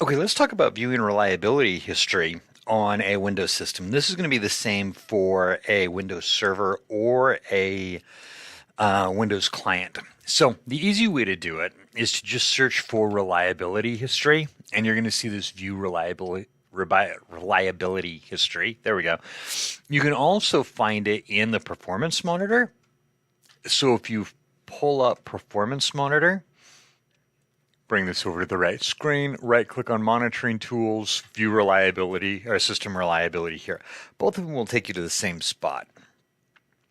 Okay, let's talk about viewing reliability history on a Windows system. This is going to be the same for a Windows server or a Windows client. So the easy way to do it is to just search for reliability history, and you're going to see this view reliability history. There we go. You can also find it in the performance monitor. So if you pull up performance monitor, bring this over to the right screen, right click on monitoring tools, view reliability or system reliability here. Both of them will take you to the same spot.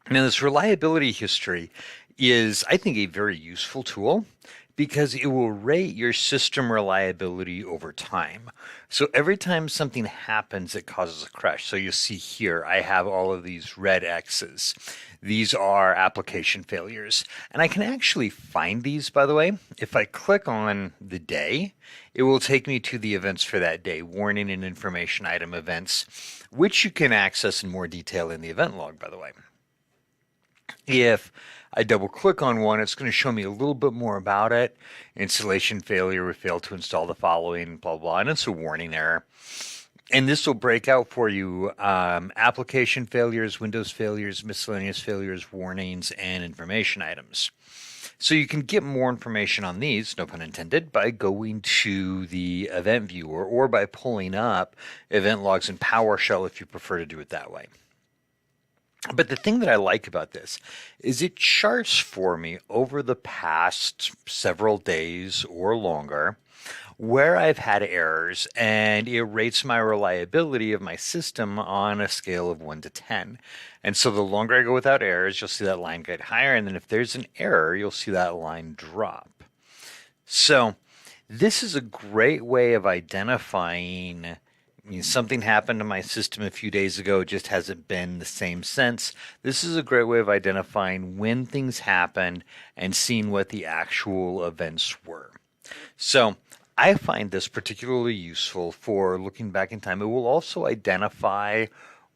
Now, this reliability history is, I think, a very useful tool because it will rate your system reliability over time. So every time something happens, it causes a crash. So you see here, I have all of these red X's. These are application failures. And I can actually find these, by the way. If I click on the day, it will take me to the events for that day, warning and information item events, which you can access in more detail in the event log, by the way. If I double click on one, it's going to show me a little bit more about it. Installation failure, we failed to install the following, blah, blah, and it's a warning error. And this will break out for you application failures, Windows failures, miscellaneous failures, warnings, and information items. So you can get more information on these, no pun intended, by going to the event viewer or by pulling up event logs in PowerShell if you prefer to do it that way. But the thing that I like about this is it charts for me over the past several days or longer where I've had errors, and it rates my reliability of my system on a scale of 1 to 10. And so the longer I go without errors, you'll see that line get higher, and then if there's an error, you'll see that line drop. So this is a great way of identifying something happened to my system a few days ago, it just hasn't been the same since. This is a great way of identifying when things happened and seeing what the actual events were. So I find this particularly useful for looking back in time. It will also identify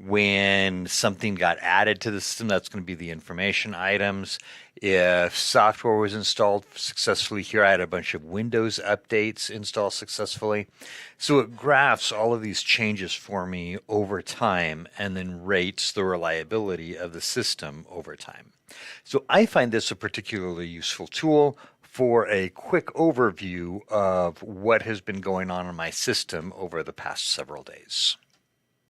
when something got added to the system. That's going to be the information items. If software was installed successfully here, I had a bunch of Windows updates installed successfully. So it graphs all of these changes for me over time and then rates the reliability of the system over time. So I find this a particularly useful tool for a quick overview of what has been going on in my system over the past several days.